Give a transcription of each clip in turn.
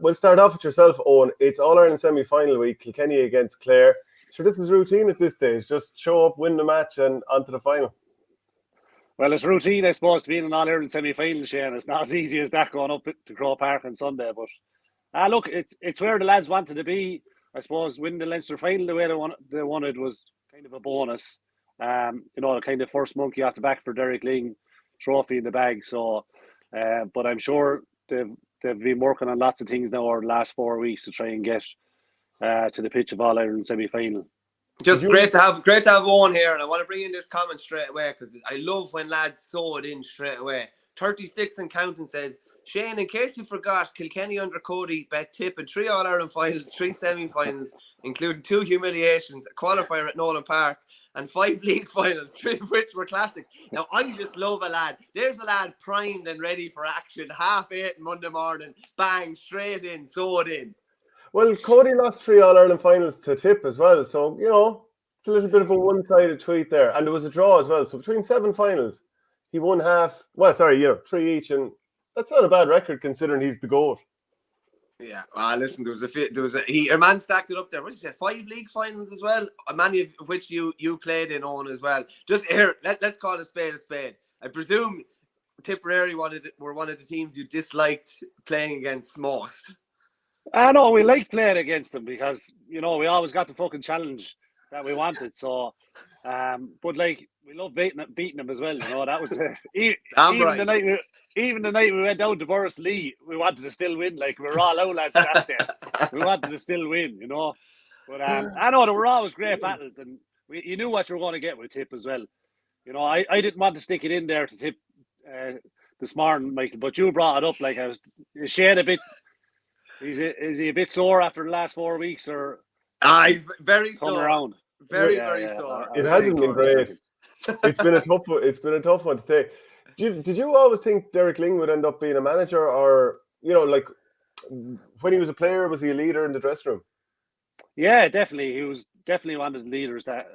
We'll start off with yourself, Owen. It's All-Ireland semi-final week, Kilkenny against Clare. Sure, this is routine at this stage. Just show up, win the match, and on to the final. Well, it's routine, I suppose, to be in an All-Ireland semi-final, Shane. It's not as easy as that going up to Croke Park on Sunday. But look, it's where the lads wanted to be. I suppose winning the Leinster final the way they wanted was kind of a bonus. The kind of first monkey off the back for Derek Ling trophy in the bag. So, but I'm sure they've been working on lots of things now over the last 4 weeks to try and get to the pitch of All-Ireland semi-final. Just great to have Owen here, and I want to bring in this comment straight away because I love when lads sew it in straight away. 36 and counting says, Shane, in case you forgot, Kilkenny under Cody bet Tip in 3 All-Ireland finals, 3 semi-finals, including 2 humiliations, a qualifier at Nolan Park, and 5 league finals, 3 of which were classic. Now, I just love a lad. There's a lad primed and ready for action. 8:30 Monday morning, bang, straight in, sew it in. Well, Cody lost 3 All-Ireland finals to Tip as well. So, it's a little bit of a one-sided tweet there. And there was a draw as well. So between 7 finals, he won half. Well, sorry, 3 each. And that's not a bad record considering he's the GOAT. Yeah, listen, a man stacked it up there. What did you say? 5 league finals as well, many of which you played in on as well. Just here, let's call a spade a spade. I presume Tipperary were one of the teams you disliked playing against most. I know we like playing against them because we always got the fucking challenge that we wanted. So, but like we love beating them as well. That was even the night we went down to Boris Lee, we wanted to still win. Like we were all out lads that day. We wanted to still win. But I know there were always great battles, and you knew what you were going to get with Tip as well. I didn't want to stick it in there to Tip this morning, Michael, but you brought it up. Like I was Shane a bit. Is he a bit sore after the last 4 weeks, or? Very sore. Around. Very sore. It hasn't been great. It's been a tough one to take. Did you always think Derek Ling would end up being a manager, or like when he was a player, was he a leader in the dressing room? Yeah, definitely. He was definitely one of the leaders that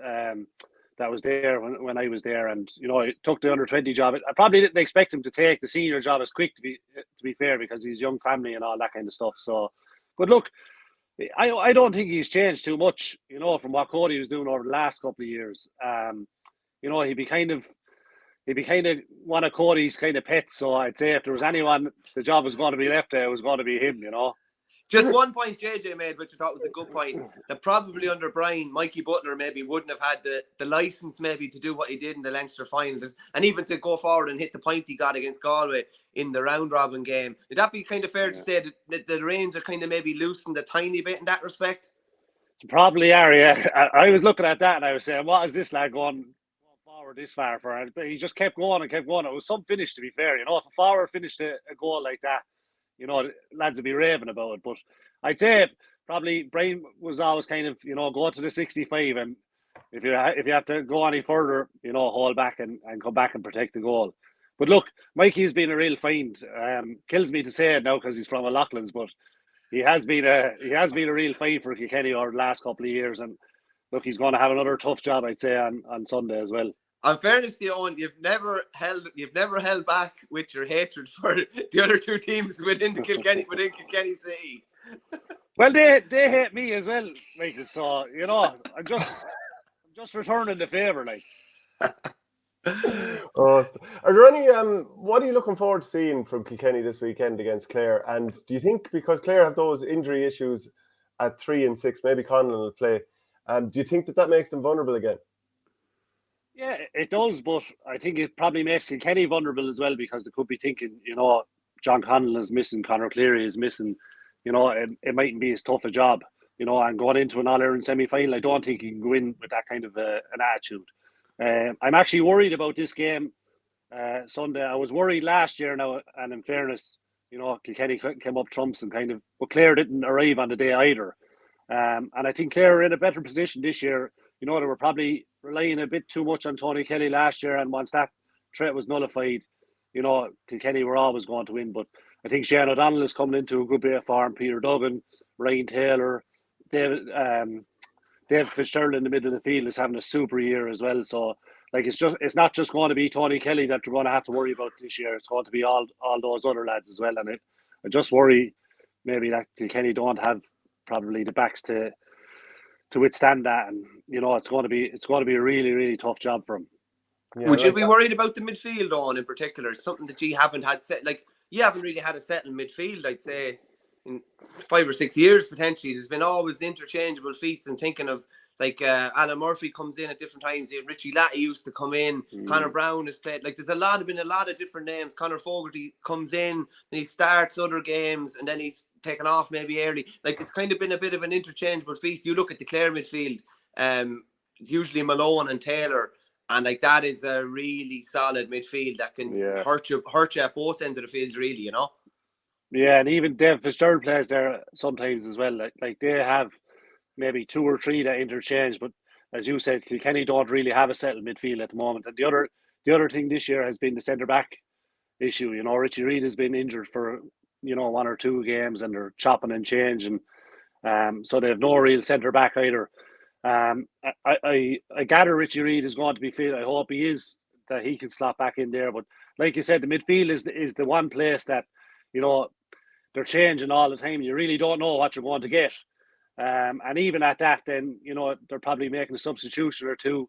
was there when I was there, and he took the under-20 job. I probably didn't expect him to take the senior job as quick, to be fair, because he's young family and all that kind of stuff. So, but look, I don't think he's changed too much, from what Cody was doing over the last couple of years. He'd be kind of one of Cody's kind of pets. So I'd say if there was anyone the job was going to be left there, it was going to be him. Just one point JJ made, which I thought was a good point, that probably under Brian, Mikey Butler maybe wouldn't have had the license maybe to do what he did in the Leinster finals, and even to go forward and hit the point he got against Galway in the round-robin game. Would that be kind of fair to say that the reins are kind of maybe loosened a tiny bit in that respect? Probably are, yeah. I was looking at that and I was saying, what is this lad going forward this far for? But he just kept going and kept going. It was some finish, to be fair. If a forward finished a goal like that, lads would be raving about it. But I'd say probably Brian was always kind of, go to the 65, and if you have to go any further, hold back and come back and protect the goal. But look, Mikey's been a real find. Kills me to say it now because he's from Loughlin's, but he has been a real find for Kilkenny over the last couple of years. And look, he's going to have another tough job, I'd say, on Sunday as well. In fairness to you, Owen, you've never held back with your hatred for the other 2 teams within Kilkenny City. Well, they hate me as well, Michael. So I'm just returning the favour, like. Are there any? What are you looking forward to seeing from Kilkenny this weekend against Clare? And do you think, because Clare have those injury issues at 3 and 6, maybe Conlon will play? Do you think that makes them vulnerable again? Yeah, it does, but I think it probably makes Kilkenny vulnerable as well, because they could be thinking, John Conlon is missing, Conor Cleary is missing. It mightn't be as tough a job, and going into an All-Ireland semi-final, I don't think he can go in with that kind of an attitude. I'm actually worried about this game Sunday. I was worried last year now, and in fairness, Kilkenny came up trumps and but Clare didn't arrive on the day either. And I think Clare are in a better position this year. They were probably relying a bit too much on Tony Kelly last year, and once that threat was nullified, Kilkenny were always going to win. But I think Shane O'Donnell is coming into a good bit of form. Peter Duggan, Ryan Taylor, David Fitzgerald in the middle of the field is having a super year as well. So, it's not just going to be Tony Kelly that they're going to have to worry about this year. It's going to be all those other lads as well. And I just worry maybe that Kilkenny don't have probably the backs to withstand that, and it's going to be a really, really tough job for him. Yeah, Would you be worried about the midfield on in particular? Something that you haven't had set, like you haven't really had a settled midfield, I'd say, in 5 or 6 years potentially. There's been always interchangeable feats, and thinking of like Alan Murphy comes in at different times. Richie Latty used to come in. Conor Brown has played. Like there's been a lot of different names. Conor Fogarty comes in and he starts other games, and then he's taken off maybe early. Like it's kind of been a bit of an interchangeable feast. You look at the Clare midfield, usually Malone and Taylor. And like that is a really solid midfield that can hurt you at both ends of the field, really, Yeah, and even Dave Fitzgerald plays there sometimes as well. Like they have maybe 2 or 3 that interchange, but as you said, Kilkenny don't really have a settled midfield at the moment. And the other thing this year has been the centre back issue. Richie Reid has been injured for 1 or 2 games, and they're chopping and changing. So they have no real centre back either. I gather Richie Reid is going to be fit. I hope he is, that he can slot back in there. But like you said, the midfield is the one place that they're changing all the time. You really don't know what you're going to get. And even at that, then they're probably making a substitution or two,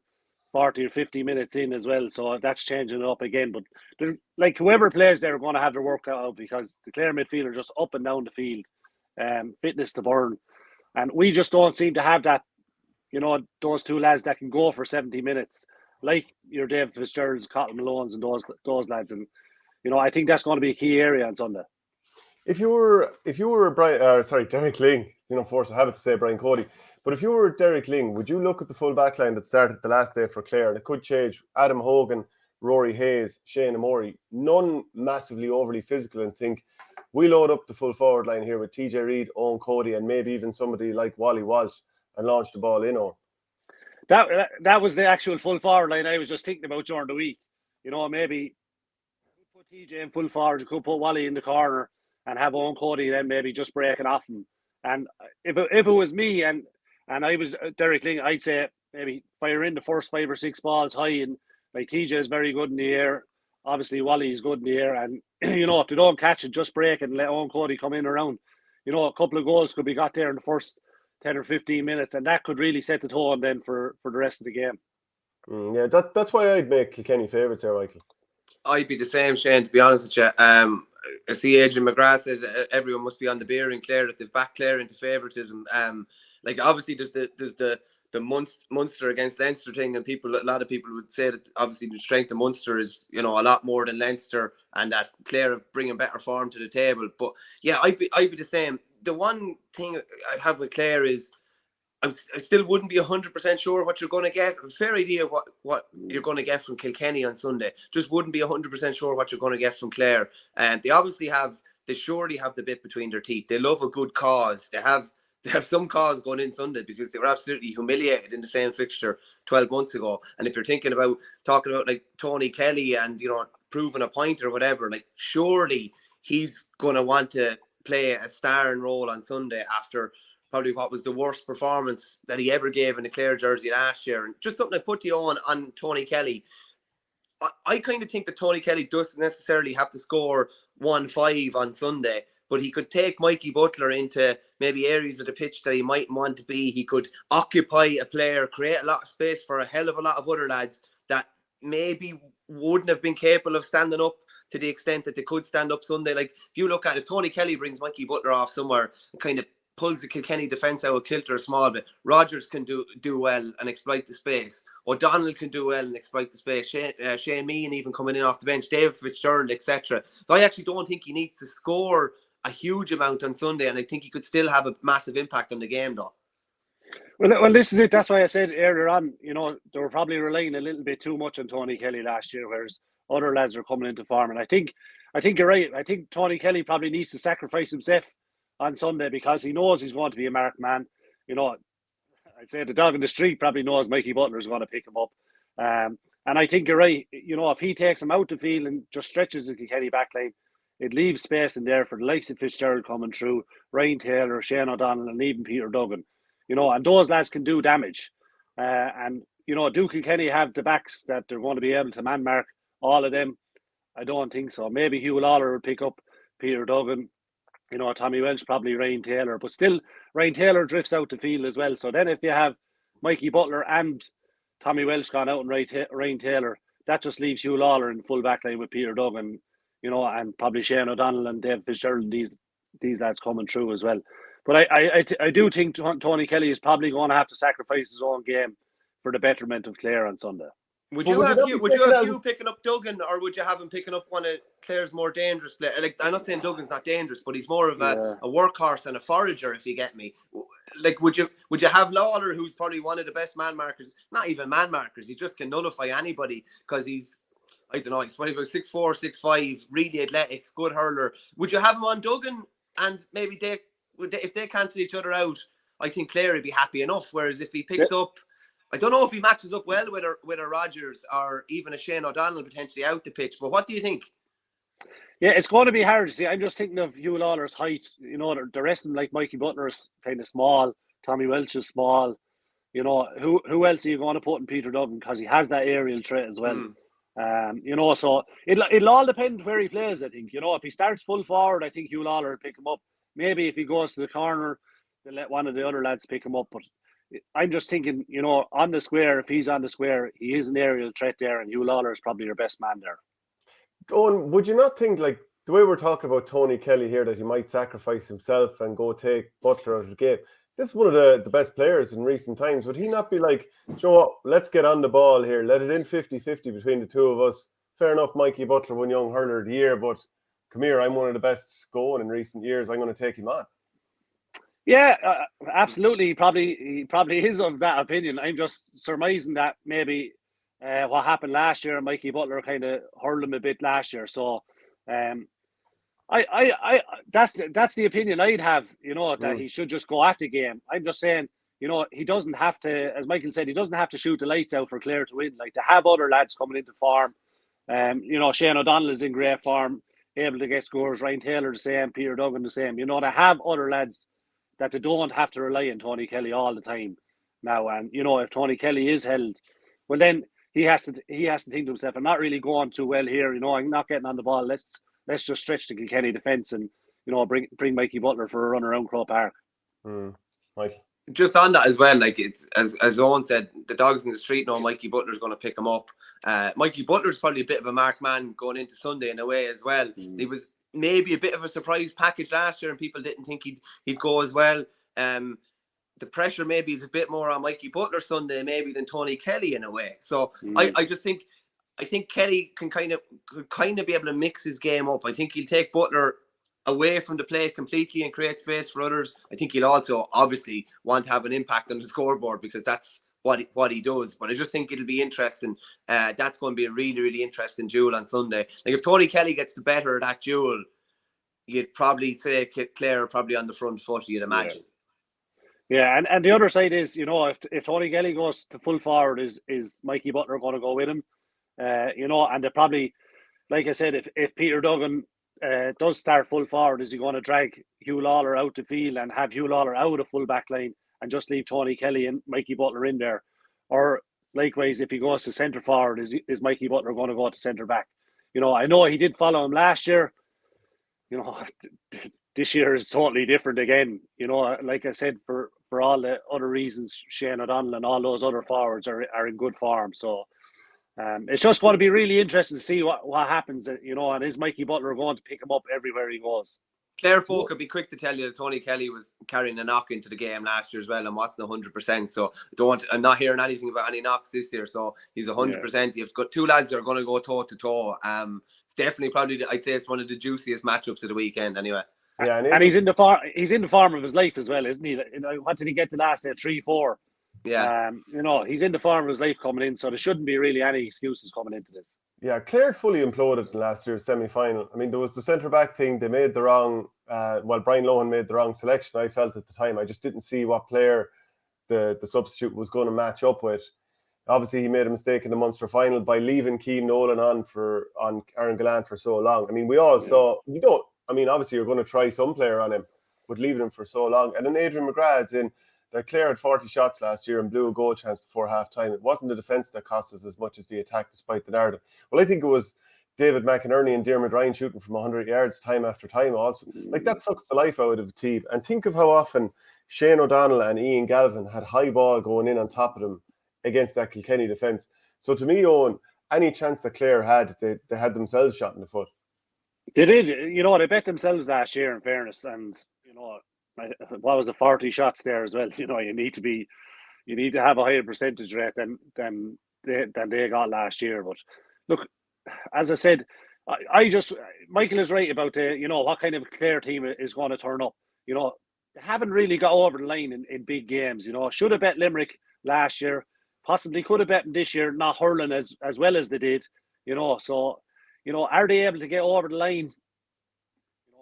40 or 50 minutes in as well. So that's changing it up again. But like whoever plays there are going to have their work out, because the Clare midfield are just up and down the field, fitness to burn, and we just don't seem to have that. Those 2 lads that can go for 70 minutes, like your Dave Fitzgerald's, Cotton Malone's, and those lads. And I think that's going to be a key area on Sunday. If you were Derek Ling, force a habit to say Brian Cody, but if you were Derek Ling, would you look at the full back line that started the last day for Clare? And it could change. Adam Hogan, Rory Hayes, Shane Amori, none massively overly physical, and think we load up the full forward line here with TJ Reid, Owen Cody, and maybe even somebody like Wally Walsh, and launch the ball in on. That was the actual full forward line I was just thinking about during the week. Maybe put TJ in full forward, you could put Wally in the corner and have Owen Cody then maybe just breaking off him. And if it was me and I was Derek Ling, I'd say maybe fire in the first 5 or 6 balls high, and like TJ is very good in the air. Obviously Wally is good in the air, and if they don't catch it, just break it and let Owen Cody come in around. A couple of goals could be got there in the first 10 or 15 minutes, and that could really set the tone then for the rest of the game. Yeah, that's why I'd make Kilkenny favourites here, Michael. I'd be the same, Shane, to be honest with you. I see Adrian McGrath says everyone must be on the beer in Clare, that they've backed Clare into favouritism. Like obviously there's the Munster against Leinster thing, and a lot of people would say that obviously the strength of Munster is a lot more than Leinster, and that Clare are bringing better form to the table. But yeah, I'd be the same. The one thing I'd have with Clare is I still wouldn't be 100% sure what you're going to get. A fair idea what you're going to get from Kilkenny on Sunday. Just wouldn't be 100% sure what you're going to get from Clare. And they surely have the bit between their teeth. They love a good cause. They have some cause going in Sunday, because they were absolutely humiliated in the same fixture 12 months ago. And if you're talking about like Tony Kelly and proving a point or whatever, like surely he's going to want to play a starring role on Sunday after probably what was the worst performance that he ever gave in the Clare jersey last year. And just something I put you on Tony Kelly. I kind of think that Tony Kelly doesn't necessarily have to score 1-5 on Sunday, but he could take Mikey Butler into maybe areas of the pitch that he might want to be. He could occupy a player, create a lot of space for a hell of a lot of other lads that maybe wouldn't have been capable of standing up to the extent that they could stand up Sunday. Like if you look at it, if Tony Kelly brings Mikey Butler off somewhere and kind of pulls the Kilkenny defence out of kilter a small bit, Rodgers can do well and exploit the space. O'Donnell can do well and exploit the space. Shane Meehan even coming in off the bench, David Fitzgerald, etc. So I actually don't think he needs to score a huge amount on Sunday, and I think he could still have a massive impact on the game, though. Well, this is it. That's why I said earlier on, they were probably relying a little bit too much on Tony Kelly last year, whereas other lads are coming into form. And I think you're right. I think Tony Kelly probably needs to sacrifice himself on Sunday, because he knows he's going to be a marked man. I'd say the dog in the street probably knows Mikey Butler is going to pick him up. And I think you're right. If he takes him out the field and just stretches the Kilkenny backline, it leaves space in there for the likes of Fitzgerald coming through, Ryan Taylor, Shane O'Donnell, and even Peter Duggan. And those lads can do damage. And do Kilkenny have the backs that they're going to be able to man mark all of them? I don't think so. Maybe Hugh Lawler will pick up Peter Duggan. Tommy Welsh, probably Ryan Taylor, but still Ryan Taylor drifts out the field as well. So then if you have Mikey Butler and Tommy Welsh gone out and Ryan Taylor, that just leaves Hugh Lawler in full back line with Peter Duggan, and probably Shane O'Donnell and Dave Fitzgerald and these lads coming through as well. But I do think Tony Kelly is probably going to have to sacrifice his own game for the betterment of Clare on Sunday. Would you have Hugh picking up Duggan, or would you have him picking up one of Clare's more dangerous players? Like, I'm not saying Duggan's not dangerous, but he's more of a workhorse and a forager, if you get me. Like, would you have Lawler, who's probably one of the best man markers? Not even man markers. He just can nullify anybody because he's, I don't know, he's probably about 6'4", 6'5", really athletic, good hurler. Would you have him on Duggan, and maybe if they cancel each other out, I think Clare would be happy enough. Whereas if he picks up, I don't know if he matches up well with a Rodgers or even a Shane O'Donnell potentially out the pitch. But what do you think? Yeah, it's going to be hard to see. I'm just thinking of Hugh Lawler's height. The rest of them, like Mikey Butler, is kind of small. Tommy Welch is small. Who else are you going to put in Peter Duggan, because he has that aerial threat as well. So it'll all depend where he plays. I think if he starts full forward, I think Hugh Lawler will pick him up. Maybe if he goes to the corner, they'll let one of the other lads pick him up. But I'm just thinking, on the square, if he's on the square, he is an aerial threat there, and Hugh Lawler is probably your best man there. Owen, would you not think, like the way we're talking about Tony Kelly here, that he might sacrifice himself and go take Butler out of the game? This is one of the best players in recent times. Would he not be like, let's get on the ball here, let it in 50-50 between the two of us? Fair enough, Mikey Butler won Young Hurler of the Year, but come here, I'm one of the best going in recent years. I'm going to take him on. Yeah, absolutely. He probably is of that opinion. I'm just surmising that maybe what happened last year, Mikey Butler kind of hurled him a bit last year. So, I that's the opinion I'd have. That he should just go at the game. I'm just saying, he doesn't have to, as Michael said, he doesn't have to shoot the lights out for Clare to win. Like, to have other lads coming into form. Shane O'Donnell is in great form, able to get scores. Ryan Taylor the same, Peter Duggan the same. To have other lads that they don't have to rely on Tony Kelly all the time now. And if Tony Kelly is held, well, then he has to think to himself, I'm not really going too well here. I'm not getting on the ball. Let's just stretch the Kilkenny defence and bring Mikey Butler for a run around Croke Park. Right. Just on that as well, like, it's as Owen said, the dogs in the street know Mikey Butler's going to pick him up. Mikey Butler's probably a bit of a marked man going into Sunday in a way as well. He was maybe a bit of a surprise package last year, and people didn't think he'd go as well. The pressure maybe is a bit more on Mikey Butler Sunday maybe than Tony Kelly in a way. So I just think Kelly can kind of be able to mix his game up. I think he'll take Butler away from the play completely and create space for others. I think he'll also obviously want to have an impact on the scoreboard, because that's what he does. But I just think it'll be interesting. That's going to be a really, really interesting duel on Sunday. Like, if Tony Kelly gets the better of that duel, you'd probably say Clare are probably on the front foot, you'd imagine. Yeah, and the other side is, if Tony Kelly goes to full forward, is Mikey Butler going to go with him? And they probably, like I said, if Peter Duggan does start full forward, is he going to drag Hugh Lawler out the field and have Hugh Lawler out of full back line and just leave Tony Kelly and Mikey Butler in there? Or likewise, if he goes to centre forward, is Mikey Butler going to go to centre back? I know he did follow him last year. This year is totally different again. Like I said, for all the other reasons, Shane O'Donnell and all those other forwards are in good form. So it's just going to be really interesting to see what happens. And is Mikey Butler going to pick him up everywhere he goes? Clare folk could be quick to tell you that Tony Kelly was carrying a knock into the game last year as well and wasn't 100%. So I'm not hearing anything about any knocks this year. So he's 100%. You've got two lads that are going to go toe to toe. It's definitely probably, I'd say it's one of the juiciest matchups of the weekend anyway. Yeah, and he's in the form of his life as well, isn't he? What did he get the last day? 3-4. Yeah. He's in the form of his life coming in, so there shouldn't be really any excuses coming into this. Yeah, Clare fully imploded in last year's semi-final. I mean, there was the centre-back thing. They made the wrong, Brian Lohan made the wrong selection, I felt at the time. I just didn't see what player the substitute was going to match up with. Obviously, he made a mistake in the Munster final by leaving Keane Nolan on Aaron Gallant for so long. I mean, we all saw, obviously you're going to try some player on him, but leaving him for so long. And then Adrian McGrath's in. That Clare had 40 shots last year and blew a goal chance before half-time. It wasn't the defence that cost us as much as the attack, despite the narrative. Well, I think it was David McInerney and Diarmuid Ryan shooting from 100 yards time after time also. Like, that sucks the life out of the team. And think of how often Shane O'Donnell and Ian Galvin had high ball going in on top of them against that Kilkenny defence. So to me, Owen, any chance that Clare had, they had themselves shot in the foot. They did. They bet themselves last year, in fairness. And, what was it, 40 shots there as well. You need to have a higher percentage rate than they got last year. But look, as I said, Michael is right about what kind of Clare team is going to turn up. They haven't really got over the line in big games. Should have bet Limerick last year, possibly could have bet them this year, not hurling as well as they did. So are they able to get over the line?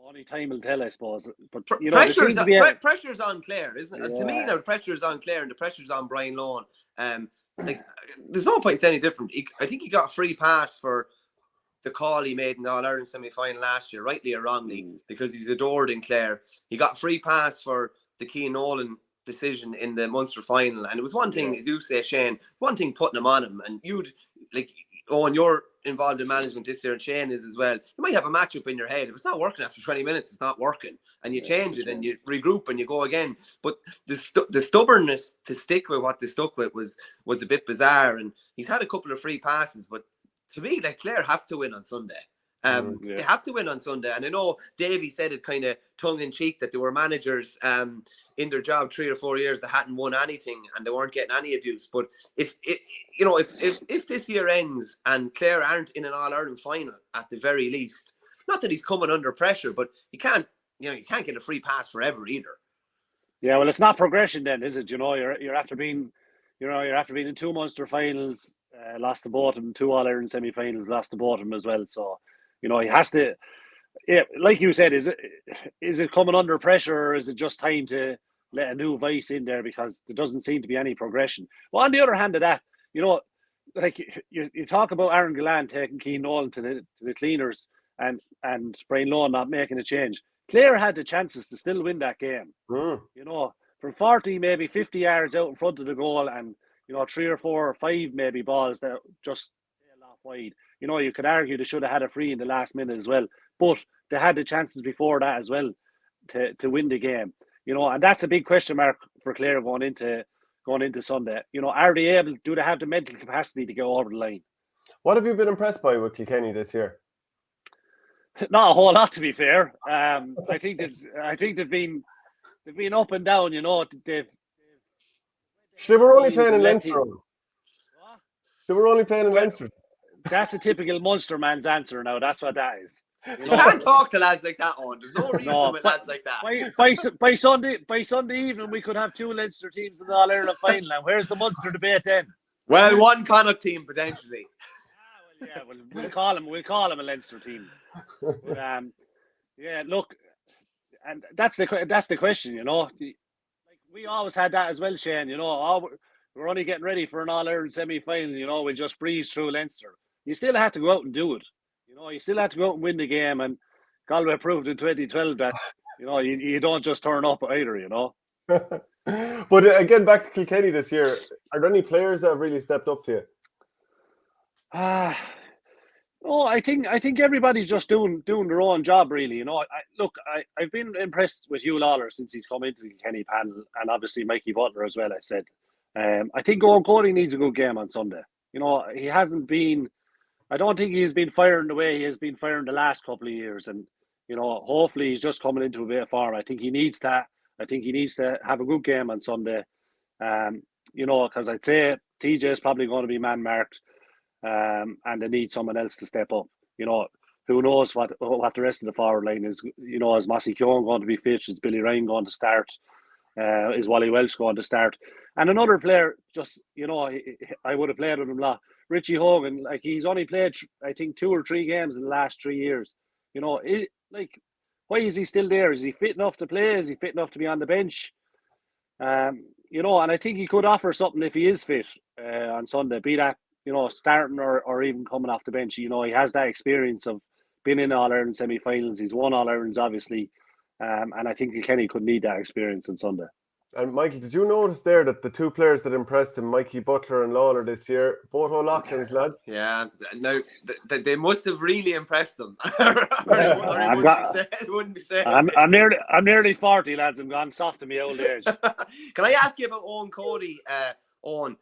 Only time will tell, I suppose. But pressure's on Clare, isn't it? Yeah. To me, now the pressure's on Clare and the pressure's on Brian Lawn. There's no point saying any different. I think he got a free pass for the call he made in the All-Ireland semi-final last year, rightly or wrongly, because he's adored in Clare. He got a free pass for the Cian Nolan decision in the Munster final, and it was one thing, as you say, Shane, one thing putting him on him, and you'd like, Owen, you're involved in management this year, and Shane is as well. You might have a matchup in your head. If it's not working after 20 minutes, it's not working, and you change it and you regroup and you go again. But the stubbornness to stick with what they stuck with was a bit bizarre. And he's had a couple of free passes, but to me, like, Clare have to win on Sunday. They have to win on Sunday. And I know Davey said it kind of tongue-in-cheek that there were managers in their job 3 or 4 years that hadn't won anything and they weren't getting any abuse. But if this year ends and Clare aren't in an All-Ireland final at the very least, not that he's coming under pressure, but you can't get a free pass forever either. Yeah, well, it's not progression then, is it? You're after being in 2 Munster finals, lost to both of them, 2 All-Ireland semi-finals, lost to both of them as well. So, he has to. Yeah, like you said, is it coming under pressure, or is it just time to let a new voice in there, because there doesn't seem to be any progression? Well, on the other hand of that, like you talk about Aaron Gillan taking Cian Nolan to the cleaners and Brian Lawn not making a change. Clare had the chances to still win that game. From 40, maybe 50 yards out in front of the goal, and 3 or 4 or 5 maybe balls that just sailed off wide. You could argue they should have had a free in the last minute as well, but they had the chances before that as well to win the game. And that's a big question mark for Clare going into Sunday. Are they able? Do they have the mental capacity to go over the line? What have you been impressed by with Kilkenny this year? Not a whole lot, to be fair. I think they've been up and down. They were only playing in Leinster. They were only playing in Leinster. That's a typical Munster man's answer now. That's what that is. You can't talk to lads like that, on. There's no reason with lads like that. By Sunday evening, we could have 2 Leinster teams in the All-Ireland final. And where's the Munster debate then? Well, one Connacht team potentially. We'll call him a Leinster team. But, look, and that's the question. Like, we always had that as well, Shane. We're only getting ready for an All-Ireland semi-final. We'll just breeze through Leinster. You still have to go out and do it. You still have to go out and win the game. And Galway proved in 2012 that you don't just turn up either. But again, back to Kilkenny this year. Are there any players that have really stepped up to you? I think everybody's just doing their own job, really. I've been impressed with Hugh Lawler since he's come into the Kilkenny panel, and obviously Mikey Butler as well. I said, I think Owen Cody needs a good game on Sunday. He hasn't been. I don't think he's been firing the way he has been firing the last couple of years, and hopefully he's just coming into a bit of form. I think he needs that. I think he needs to have a good game on Sunday. Because I'd say TJ is probably going to be man marked. And they need someone else to step up. Who knows what the rest of the forward line is. Is Mossy Keoghan going to be fit? Is Billy Ryan going to start? Is Wally Welsh going to start? And another player, just I would have played with him a lot. Richie Hogan, like, he's only played I think 2 or 3 games in the last 3 years. Why is he still there? Is he fit enough to play? Is he fit enough to be on the bench? And I think he could offer something if he is fit on Sunday. Be that starting or even coming off the bench. He has that experience of being in All-Ireland semi-finals. He's won All-Irelands, obviously. And I think Kilkenny could need that experience on Sunday. And Michael, did you notice there that the two players that impressed him, Mikey Butler and Lawler this year, both O'Loughlin's lads? Yeah, no, they must have really impressed them. It wouldn't be said. I'm nearly 40, lads. I'm gone soft in my old age. Can I ask you about Eoin Cody? Eoin,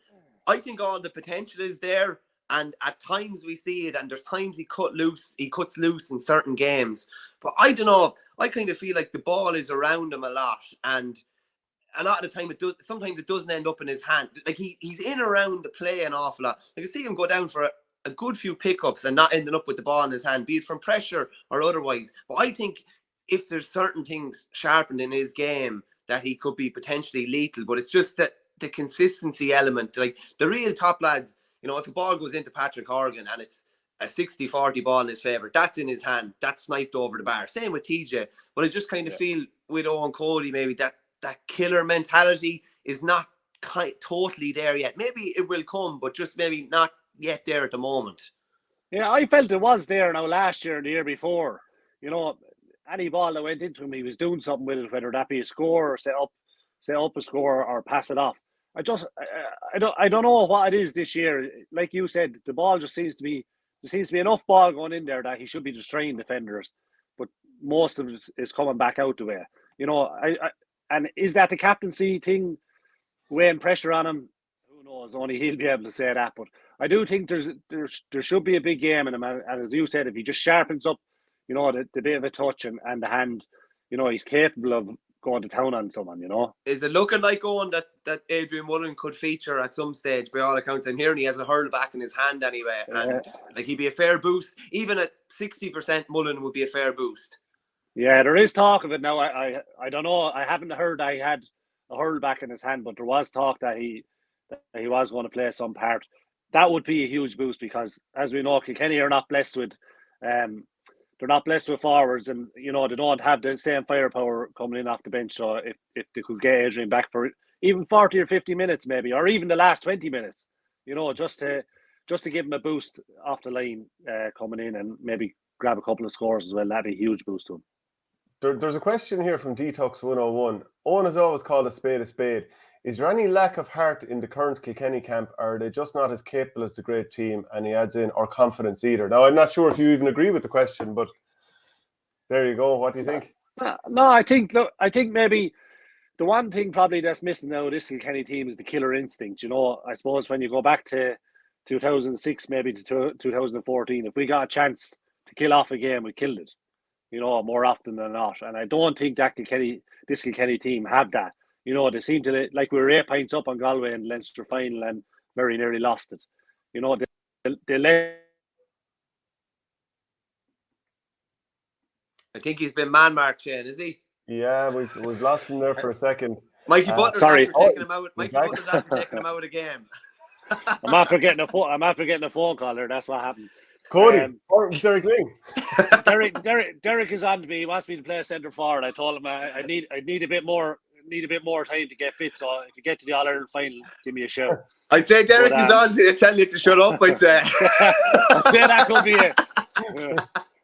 I think all the potential is there, and at times we see it, and there's times he cuts loose in certain games. But I don't know. I kind of feel like the ball is around him a lot, and a lot of the time sometimes it doesn't end up in his hand. Like he's in around the play an awful lot. I can see him go down for a good few pickups and not ending up with the ball in his hand, be it from pressure or otherwise. But I think if there's certain things sharpened in his game that he could be potentially lethal, but it's just that the consistency element, like the real top lads, if a ball goes into Patrick Horgan and it's a 60-40 ball in his favour, that's in his hand, that's sniped over the bar. Same with TJ. But I just kind of feel with Eoin Cody, maybe that killer mentality is not totally there yet. Maybe it will come, but just maybe not yet there at the moment. Yeah, I felt it was there now last year and the year before. Any ball that went into him, he was doing something with it, whether that be a score or set up a score or pass it off. I don't know what it is this year. Like you said, the ball just seems to be enough ball going in there that he should be destroying defenders, but most of it is coming back out the way. And is that the captaincy thing, weighing pressure on him? Who knows? Only he'll be able to say that. But I do think there should be a big game in him. And as you said, if he just sharpens up, the bit of a touch and the hand, he's capable of going to town on someone, Is it looking like that Adrian Mullen could feature at some stage? By all accounts, I'm hearing he has a hurl back in his hand anyway. And he'd be a fair boost. Even at 60%, Mullen would be a fair boost. Yeah, there is talk of it now. I don't know. I haven't heard I had a hurl back in his hand, but there was talk that he was going to play some part. That would be a huge boost because, as we know, Kilkenny are not blessed with, they're not blessed with forwards, and they don't have the same firepower coming in off the bench. So if they could get Adrian back for even 40 or 50 minutes, maybe, or even the last 20 minutes, just to give him a boost off the line coming in and maybe grab a couple of scores as well, that'd be a huge boost to him. There's a question here from Detox 101. Owen has always called a spade a spade. Is there any lack of heart in the current Kilkenny camp, or are they just not as capable as the great team? And he adds in, or confidence either. Now, I'm not sure if you even agree with the question, but there you go. What do you think? No, I think maybe the one thing probably that's missing now this Kilkenny team is the killer instinct. I suppose when you go back to 2006, maybe to 2014, if we got a chance to kill off a game, we killed it. More often than not. And I don't think this Kilkenny team have that. They seem to, like we were 8 points up on Galway in the Leinster final and very nearly lost it. They let. I think he's been man-marked, Shane, is he? Yeah, we've lost him there for a second. Mikey Butler's after taking him out. Mikey Butler's after taking him out again. I'm after getting a phone call there. That's what happened. Cody, or Derek Ling. Derek is on to me. He wants me to play centre forward. I told him I need a bit more time to get fit. So if you get to the All-Ireland final, give me a shout. I'd say Derek is on to tell you to shut up. I'd say. I'd say that could be it.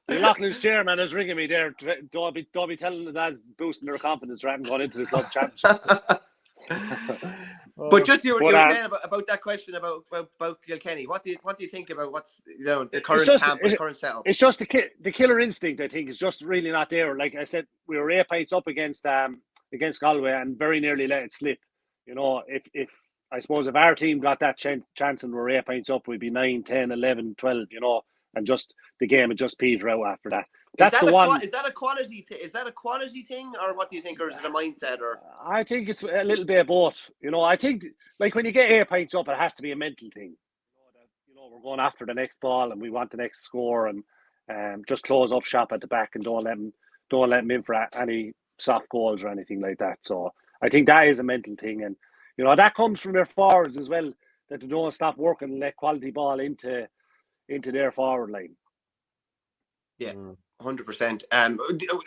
The Loughlin's chairman is ringing me there. Don't be telling the lads boosting their confidence rather than going into the club championship. But just you were saying about that question about Kilkenny. What do you think about what's the current camp, the current setup? It's just the killer instinct. I think is just really not there. Like I said, we were 8 points up against Galway and very nearly let it slip. If I suppose if our team got that chance and we're 8 points up, we'd be 9, 10, 11, 12. And just the game would just peter out after that. That's the one. Is that a quality? Is that a quality thing, or what do you think, or is it a mindset? Or I think it's a little bit of both. I think like when you get 8 points up, it has to be a mental thing. We're going after the next ball and we want the next score, and just close up shop at the back and don't let them in for any soft goals or anything like that. So I think that is a mental thing, and that comes from their forwards as well, that they don't stop working and let quality ball into their forward line. Yeah, 100%.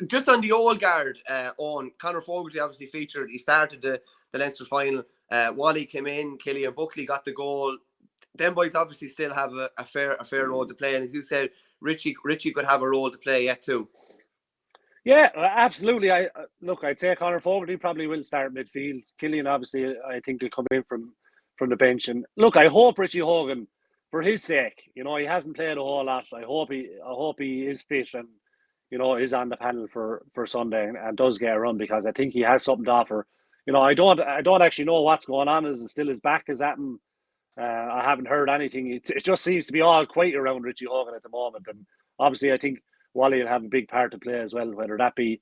Just on the old guard, on Conor Fogarty obviously featured. He started the Leinster final. Wally came in. Killian Buckley got the goal. Them boys obviously still have a fair role to play. And as you said, Richie could have a role to play yet too. Yeah, absolutely. I'd say Conor Fogarty probably will start midfield. Killian, obviously, I think will come in from the bench. And look, I hope Richie Hogan, for his sake, he hasn't played a whole lot. I hope he is fit and is on the panel for Sunday and does get a run, because I think he has something to offer. I don't actually know what's going on. Is it still his back? Is that him? I haven't heard anything. It just seems to be all quiet around Richie Hogan at the moment. And obviously, I think Wally will have a big part to play as well, whether that be,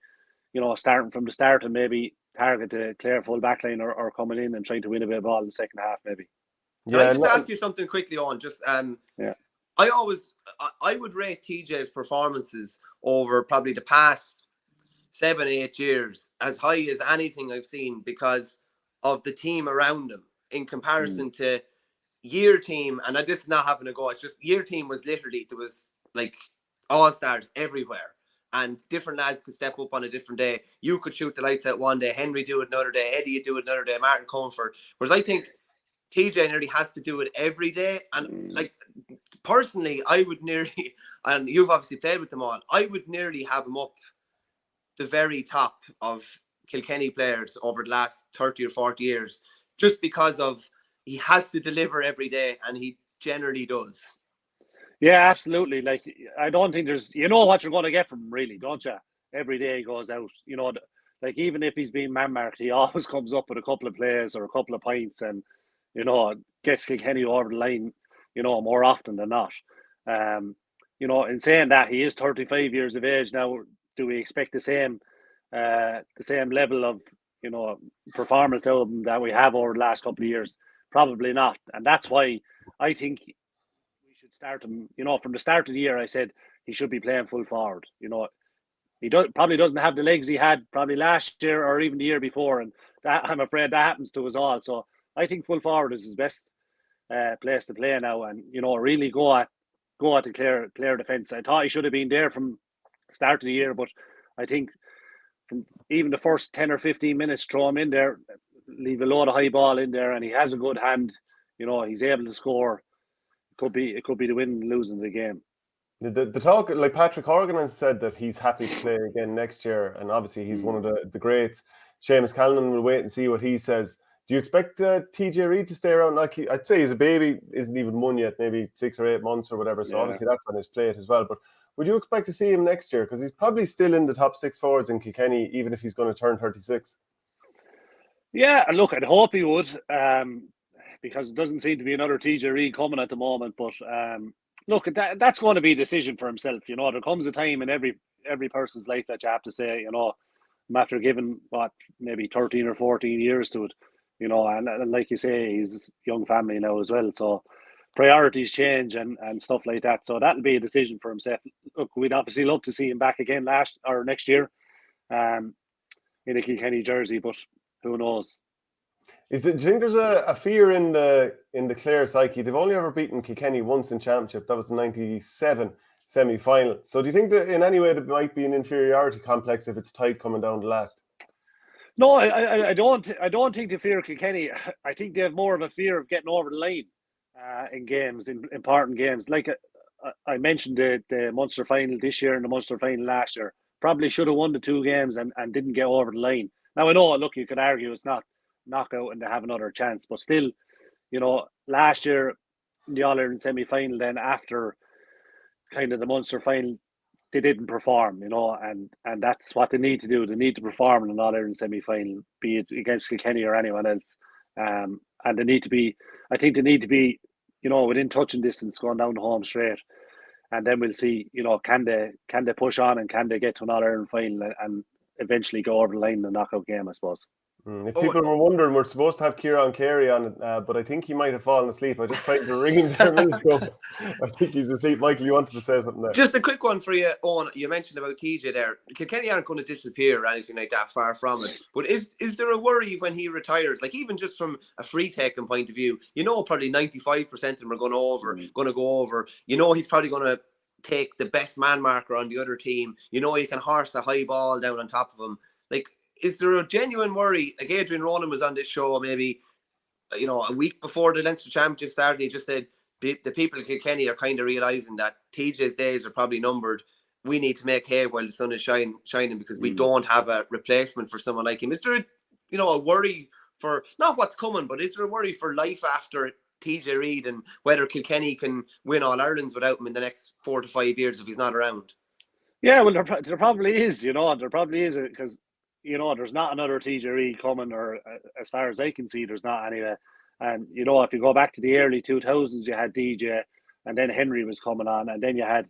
starting from the start and maybe target the clear full back line, or coming in and trying to win a bit of ball in the second half, maybe. Can I just ask you something quickly on yeah. I would rate TJ's performances over probably the past 7-8 years as high as anything I've seen, because of the team around him in comparison to year team. And I just not having to go. It's just year team was literally, there was like all-stars everywhere, and different lads could step up on a different day. You could shoot the lights out one day, Henry do it another day, Eddie do it another day, Martin Comfort. Whereas I think TJ nearly has to do it every day. And like, personally, I would nearly, and you've obviously played with them all, I would nearly have him up the very top of Kilkenny players over the last 30 or 40 years, just because of he has to deliver every day, and he generally does. Yeah, absolutely. Like, I don't think there's, what you're going to get from him, really, don't you? Every day he goes out, like, even if he's being man-marked, he always comes up with a couple of plays or a couple of points and, gets Kilkenny over the line, more often than not. In saying that, he is 35 years of age now. Do we expect the same level of, performance out of him that we have over the last couple of years? Probably not. And that's why I think we should start him, from the start of the year. I said he should be playing full forward. He probably doesn't have the legs he had probably last year or even the year before, and that, I'm afraid, that happens to us all. So I think full forward is his best place to play now, and really go at the clear defence. I thought he should have been there from the start of the year, but I think from even the first 10 or 15 minutes, throw him in there, leave a load of high ball in there, and he has a good hand. He's able to score. It could be the win and losing the game. The talk, like Patrick Horgan has said that he's happy to play again next year, and obviously he's one of the greats. Seamus Callanan will wait and see what he says. Do you expect TJ Reid to stay around? Like, I'd say he's a baby, isn't even one yet, maybe 6 or 8 months or whatever. So obviously that's on his plate as well. But would you expect to see him next year? Because he's probably still in the top 6 forwards in Kilkenny, even if he's going to turn 36. Yeah, look, I'd hope he would, because it doesn't seem to be another TJ Reid coming at the moment. But look, that's going to be a decision for himself. There comes a time in every person's life that you have to say, after giving maybe 13 or 14 years to it, and like you say, he's a young family now as well. So priorities change and stuff like that. So that'll be a decision for himself. Look, we'd obviously love to see him back again next year, in a Kilkenny jersey, but who knows? Do you think there's a fear in the Clare psyche? They've only ever beaten Kilkenny once in championship. That was the 97 semi-final. So do you think that in any way there might be an inferiority complex if it's tight coming down the last? No, I don't think they fear Kilkenny. I think they have more of a fear of getting over the line in games, in important games. Like I mentioned, the Munster final this year and the Munster final last year. Probably should have won the 2 games and didn't get over the line. Now, I know, look, you could argue it's not knockout and they have another chance, but still, last year in the All-Ireland semi-final, then after kind of the Munster final, they didn't perform, and that's what they need to do. They need to perform in an All-Ireland semi-final, be it against Kilkenny or anyone else. And they need to be, within touching distance going down the home straight. And then we'll see, can they push on and can they get to an All-Ireland final and eventually go over the line in the knockout game, I suppose. If people were wondering, we're supposed to have Kieran Carey on it, but I think he might have fallen asleep. I just tried to ring him there a minute ago. I think he's asleep. Michael, you wanted to say something there? Just a quick one for you, Owen. You mentioned about TJ there. Kilkenny aren't going to disappear or anything like that, far from it. But is there a worry when he retires? Like, even just from a free-taking point of view, probably 95% of them are going to go over. He's probably going to take the best man marker on the other team. You can horse a high ball down on top of him. Like, is there a genuine worry? Like, Adrian Ronan was on this show maybe, a week before the Leinster Championship started. He just said the people of Kilkenny are kind of realising that TJ's days are probably numbered. we need to make hay while the sun is shining because we don't have a replacement for someone like him. Is there, a worry for not what's coming, but is there a worry for life after TJ Reid and whether Kilkenny can win All Irelands without him in the next 4 to 5 years if he's not around? Yeah, well, there probably is, there probably is, because, there's not another TJ Reid coming, or as far as I can see, there's not anyway. And, if you go back to the early 2000s, you had DJ, and then Henry was coming on, and then you had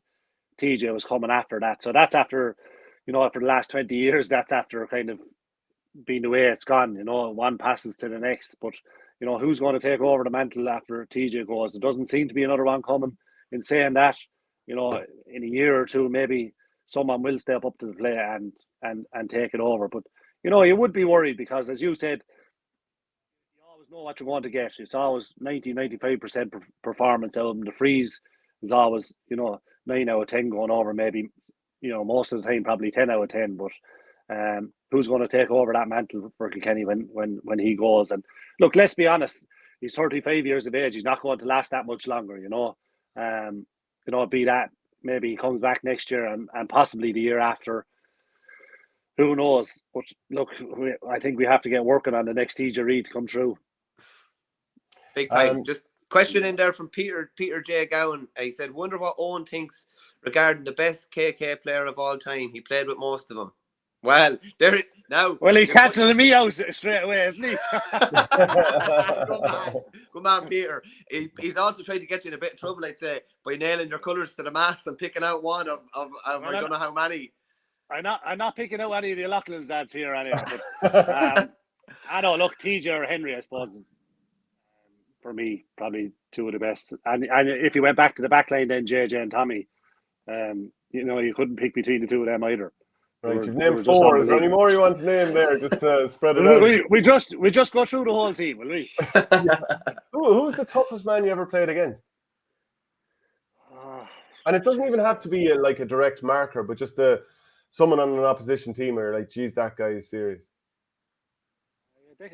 TJ was coming after that. So that's after, for the last 20 years, that's after kind of being the way it's gone, one passes to the next. But, who's going to take over the mantle after TJ goes? There doesn't seem to be another one coming. In saying that, in a year or two, maybe someone will step up to the plate and take it over. But, you would be worried because, as you said, you always know what you're going to get. It's always 95% performance out of them. The freeze is always, 9 out of 10 going over, maybe, most of the time, probably 10 out of 10. But who's going to take over that mantle for Kilkenny when he goes? And look, let's be honest, he's 35 years of age. He's not going to last that much longer, be that maybe he comes back next year and possibly the year after. Who knows? But look, I think we have to get working on the next TJ Reid to come through. Big time. Just question in there from Peter J. Gowan. He said, wonder what Owen thinks regarding the best KK player of all time. He played with most of them. Well, he's cancelling me out straight away, isn't he? Good man, Peter. He's also trying to get you in a bit of trouble, I'd say, by nailing your colours to the mast and picking out one of I don't know how many. I'm not picking out any of the Loughlin's dads here anyway. But, I don't look, TJ or Henry, I suppose. For me, probably two of the best. And if you went back to the back line, then JJ and Tommy, you couldn't pick between the two of them either. Right, you've named four. Is there any more you want to name there? Just to spread it out. We just go through the whole team, will we? Who's the toughest man you ever played against? And it doesn't even have to be like a direct marker, but just someone on an opposition team or like, geez, that guy is serious.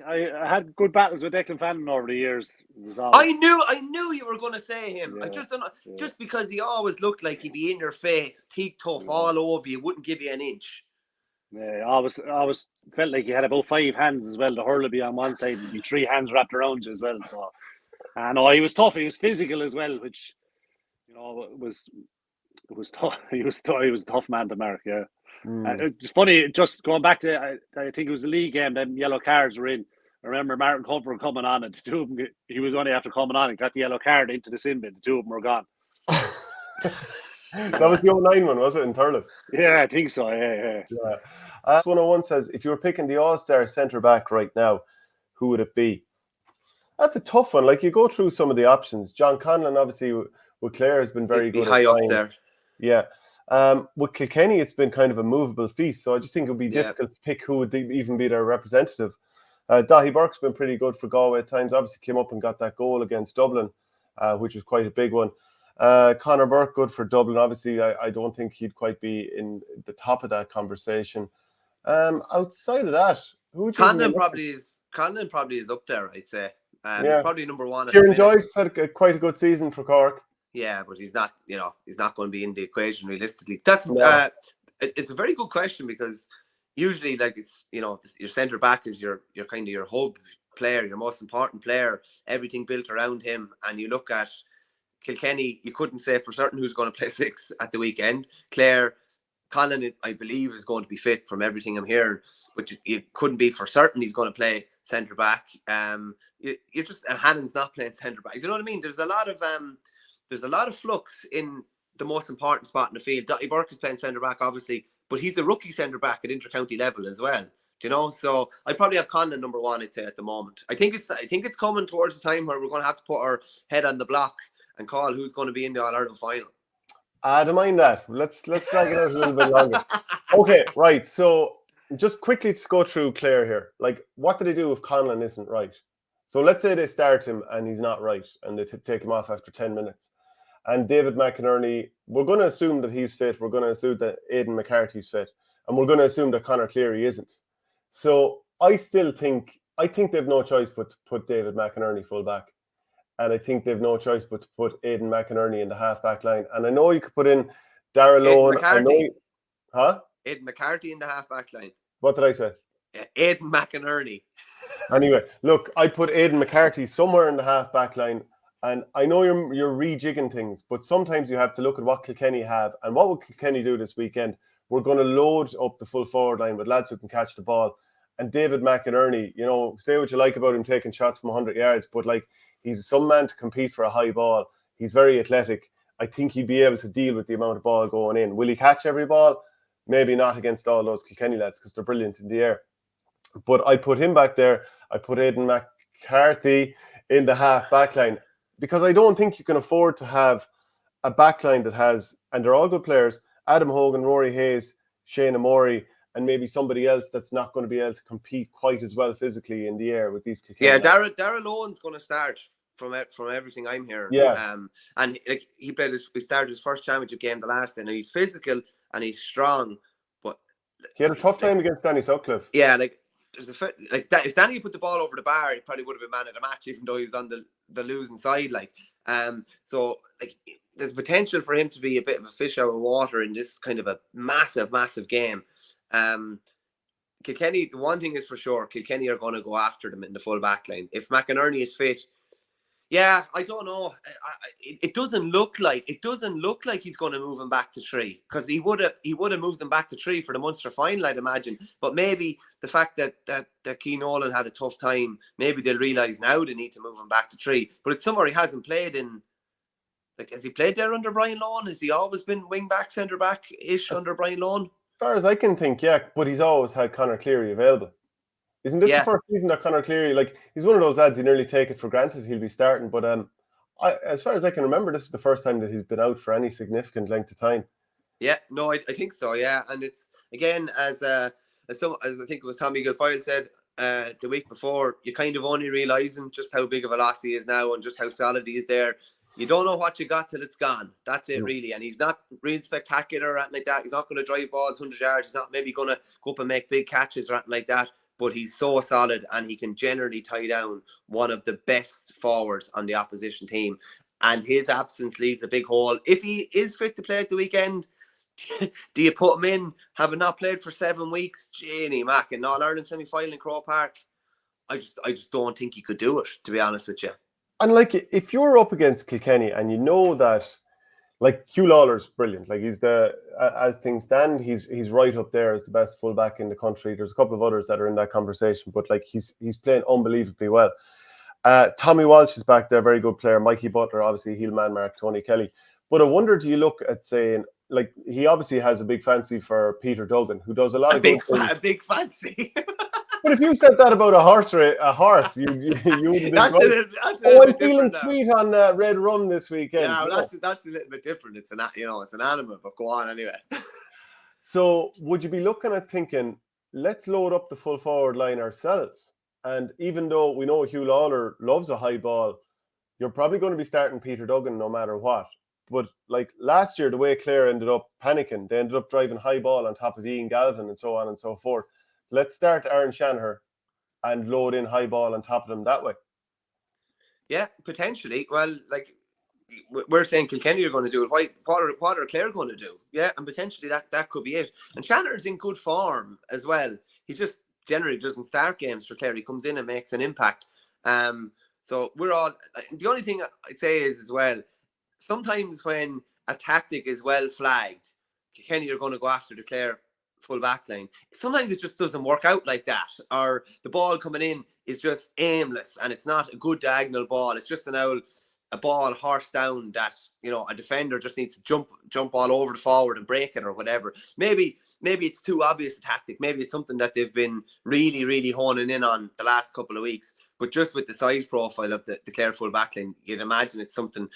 I had good battles with Declan Fannin over the years. I knew you were going to say him. Yeah, I just don't know, just because he always looked like he'd be in your face, teeth tough, all over you, wouldn't give you an inch. Yeah, I always felt like he had about 5 hands as well. The hurl would be on one side, and be 3 hands wrapped around you as well. So, I know he was tough. He was physical as well, which was tough. He was a tough man to mark. Yeah. It's funny, just going back to, I think it was the league game, then yellow cards were in. I remember Martin Comfort coming on, and the two of them, he was only after coming on and got the yellow card into the sin bin. The two of them were gone. That was the 09 one, was it, in Thurles? Yeah, I think so, yeah. 101 says, if you were picking the all-star centre-back right now, who would it be? That's a tough one. Like, you go through some of the options. John Conlon, obviously, with Clare, has been very good. High up there. Yeah. With Kilkenny, it's been kind of a movable feast, so I just think it would be difficult to pick who would even be their representative. Dahi Burke's been pretty good for Galway at times. Obviously came up and got that goal against Dublin, which was quite a big one. Conor Burke, good for Dublin. Obviously, I don't think he'd quite be in the top of that conversation. Outside of that, who would you Conlon probably is up there, I'd say. He's probably number one. Kieran Joyce had quite a good season for Cork. Yeah, but he's not going to be in the equation realistically. It's a very good question because usually, like, it's, your centre back is your kind of your hub player, your most important player, everything built around him. And you look at Kilkenny, you couldn't say for certain who's going to play 6 at the weekend. Clare, Colin, I believe, is going to be fit from everything I'm hearing, but you couldn't be for certain he's going to play centre back. You just Hannon's not playing centre back. Do you know what I mean? There's a lot of flux in the most important spot in the field. Dahi Burke is playing centre back, obviously, but he's a rookie centre back at intercounty level as well. Do you know? So I probably have Conlon number 1, I'd say, at the moment. I think it's coming towards the time where we're going to have to put our head on the block and call who's going to be in the All-Ireland final. I don't mind that. Let's drag it out a little bit longer. Okay, right. So just quickly to go through Clare here. Like, what do they do if Conlon isn't right? So let's say they start him and he's not right, and they take him off after 10 minutes. And David McInerney, we're going to assume that he's fit. We're going to assume that Aidan McCarthy's fit. And we're going to assume that Conor Cleary isn't. So I think they've no choice but to put David McInerney full back. And I think they've no choice but to put Aidan McInerney in the half-back line. And I know you could put in Darragh Aidan Lohan, I know. McCarthy. Huh? Aidan McCarthy in the half-back line. What did I say? Aidan McInerney. Anyway, look, I put Aidan McCarthy somewhere in the half-back line, and I know you're rejigging things, but sometimes you have to look at what Kilkenny have, and what will Kilkenny do this weekend? We're going to load up the full forward line with lads who can catch the ball. And David McInerney, you know, say what you like about him taking shots from 100 yards, but like, he's some man to compete for a high ball. He's very athletic. I think he'd be able to deal with the amount of ball going in. Will he catch every ball? Maybe not against all those Kilkenny lads because they're brilliant in the air. But I put him back there. I put Aidan McCarthy in the half back line because I don't think you can afford to have a back line that has, and they're all good players, Adam Hogan, Rory Hayes, Shane Amori, and maybe somebody else that's not going to be able to compete quite as well physically in the air with these Kilkenny. Yeah, Darragh Lohan's going to start from everything I'm hearing. Yeah. And like he started his first championship game the last day, and he's physical and he's strong, but he had a tough time against Danny Sutcliffe. Yeah, if Danny put the ball over the bar, he probably would have been man of the match, even though he was on the losing side. So there's potential for him to be a bit of a fish out of water in this kind of a massive game. Kilkenny, the one thing is for sure, Kilkenny are going to go after them in the full back line. If McInerney is fit, yeah, I don't know. It doesn't look like he's going to move him back to 3 because he would have moved them back to 3 for the Munster final, I'd imagine. But maybe the fact that Cian Nolan had a tough time, maybe they'll realise now they need to move him back to 3. But it's somewhere he hasn't played in. Like, has he played there under Brian Lohan? Has he always been wing back, centre back ish under Brian Lohan? As far as I can think, yeah. But he's always had Conor Cleary available. Isn't this the first season that Conor Cleary, like, he's one of those lads you nearly take it for granted he'll be starting, but as far as I can remember, this is the first time that he's been out for any significant length of time. Yeah, no, I think so, yeah. And it's, again, as I think it was Tommy Guilfoyle said the week before, you're kind of only realising just how big of a loss he is now and just how solid he is there. You don't know what you got till it's gone. That's it, really. And he's not really spectacular or anything like that. He's not going to drive balls 100 yards. He's not maybe going to go up and make big catches or anything like that. But he's so solid and he can generally tie down one of the best forwards on the opposition team. And his absence leaves a big hole. If he is fit to play at the weekend, do you put him in, having not played for 7 weeks? Janie Mac, in All-Ireland semi-final in Croke Park, I just don't think he could do it, to be honest with you. And like, if you're up against Kilkenny and you know that, like, Hugh Lawler's brilliant. Like, he's as things stand, he's right up there as the best fullback in the country. There's a couple of others that are in that conversation, but like, he's playing unbelievably well. Tommy Walsh is back there, very good player. Mikey Butler, obviously, heel man mark, Tony Kelly. But I wonder, do you look at saying, like, he obviously has a big fancy for Peter Duggan, who does a lot of good things. A big fancy. But if you said that about a horse, you would have been right. I'm feeling sweet on Red Rum this weekend. Yeah, well, that's a little bit different. It's an animal, but go on anyway. So would you be looking at thinking, let's load up the full forward line ourselves? And even though we know Hugh Lawler loves a high ball, you're probably going to be starting Peter Duggan no matter what. But like last year, the way Clare ended up panicking, they ended up driving high ball on top of Ian Galvin and so on and so forth. Let's start Aaron Shanahan and load in high ball on top of them that way. Yeah, potentially. Well, like, we're saying Kilkenny are going to do it. What are Clare going to do? Yeah, and potentially that could be it. And Shanahan's in good form as well. He just generally doesn't start games for Clare. He comes in and makes an impact. So we're all... The only thing I'd say is as well, sometimes when a tactic is well flagged, Kilkenny are going to go after the Clare full back line. Sometimes it just doesn't work out like that, or the ball coming in is just aimless and it's not a good diagonal ball. It's just a ball horse down that, you know, a defender just needs to jump all over the forward and break it or whatever. Maybe it's too obvious a tactic. Maybe it's something that they've been really, really honing in on the last couple of weeks. But just with the size profile of the Clare full backline, you'd imagine it's something.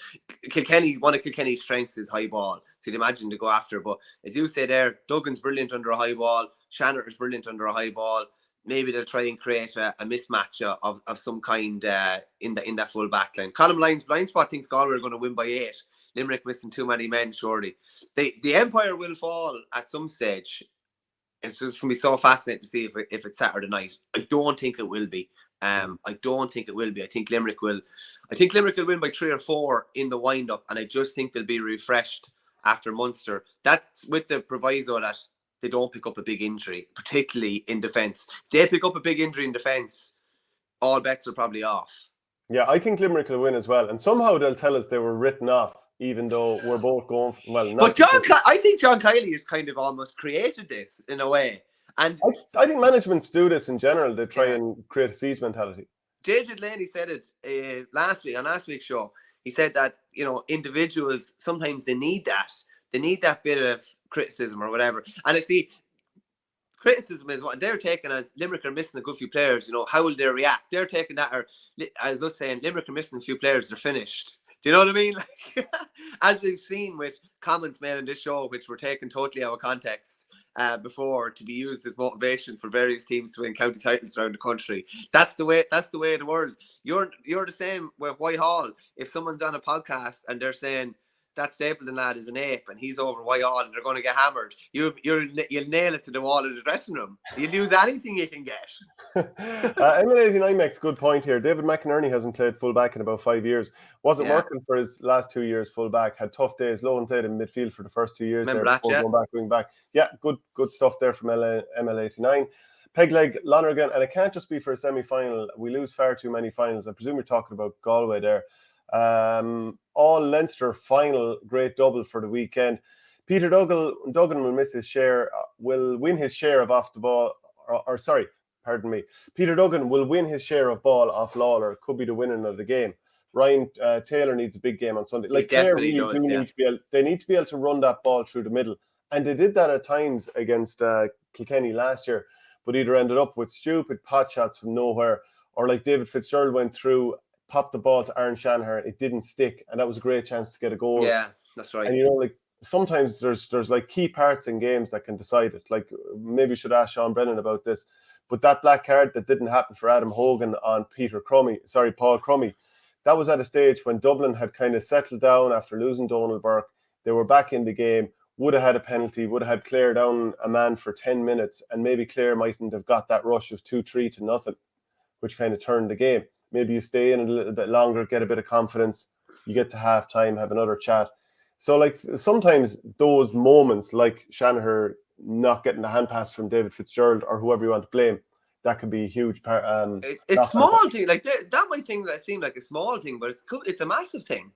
One of Kilkenny's strengths is high ball. So you'd imagine to go after. But as you say there, Duggan's brilliant under a high ball. Shanahan's brilliant under a high ball. Maybe they'll try and create a mismatch of some kind in that full backline. Colm Lyons blind spot thinks Galway are going to win by 8. Limerick missing too many men, surely. The Empire will fall at some stage. It's just going to be so fascinating to see if it's Saturday night. I don't think it will be. I don't think it will be. I think Limerick will win by 3 or 4 in the wind-up, and I just think they'll be refreshed after Munster. That's with the proviso that they don't pick up a big injury, particularly in defence. They pick up a big injury in defence, all bets are probably off. Yeah, I think Limerick will win as well. And somehow they'll tell us they were written off, even though we're both going, But I think John Kiley has kind of almost created this in a way. And I think managements do this in general. They try and create a siege mentality. JJ Delaney said it last week's show. He said that, individuals, sometimes they need that bit of criticism or whatever. And if the criticism is what they're taking as Limerick are missing a good few players, how will they react? They're taking that, or as us saying, Limerick are missing a few players, they're finished. Do you know what I mean? Like, as we've seen with comments made in this show, which were taken totally out of context before to be used as motivation for various teams to win county titles around the country. That's the way of the world. You're the same with Whitehall. If someone's on a podcast and they're saying that Stapleton lad is an ape and he's over Whitehall and they're going to get hammered, you'll nail it to the wall of the dressing room. You'll use anything you can get. ML89 makes a good point here. David McInerney hasn't played full-back in about 5 years. Wasn't working for his last 2 years full-back. Had tough days. Lohan played in midfield for the first 2 years. Remember there that, going back, wing back. Yeah, good stuff there from ML89. Pegleg Lonergan, and it can't just be for a semi-final. We lose far too many finals. I presume you're talking about Galway there. All Leinster final, great double for the weekend. Peter Duggan will miss his share, will win his share of off the ball, pardon me. Peter Duggan will win his share of ball off Lawler. Could be the winner of the game. Ryan Taylor needs a big game on Sunday. Like, Clare really need to be able to run that ball through the middle, and they did that at times against Kilkenny last year, but either ended up with stupid pot shots from nowhere, or like David Fitzgerald went through, popped the ball to Aaron Shanahan, it didn't stick, and that was a great chance to get a goal. Yeah, that's right. And like sometimes there's like key parts in games that can decide it. Like, maybe we should ask Sean Brennan about this, but that black card that didn't happen for Adam Hogan on Paul Crummy, that was at a stage when Dublin had kind of settled down after losing Donald Burke. They were back in the game, would have had a penalty, would have had Clare down a man for 10 minutes, and maybe Clare mightn't have got that rush of 2-3-0, which kind of turned the game. Maybe you stay in a little bit longer, get a bit of confidence, you get to half time, have another chat. So like sometimes those moments, like Shanahan not getting the hand pass from David Fitzgerald or whoever you want to blame, that could be a huge part. It's small thing. Like that might seem like a small thing, but it's a massive thing.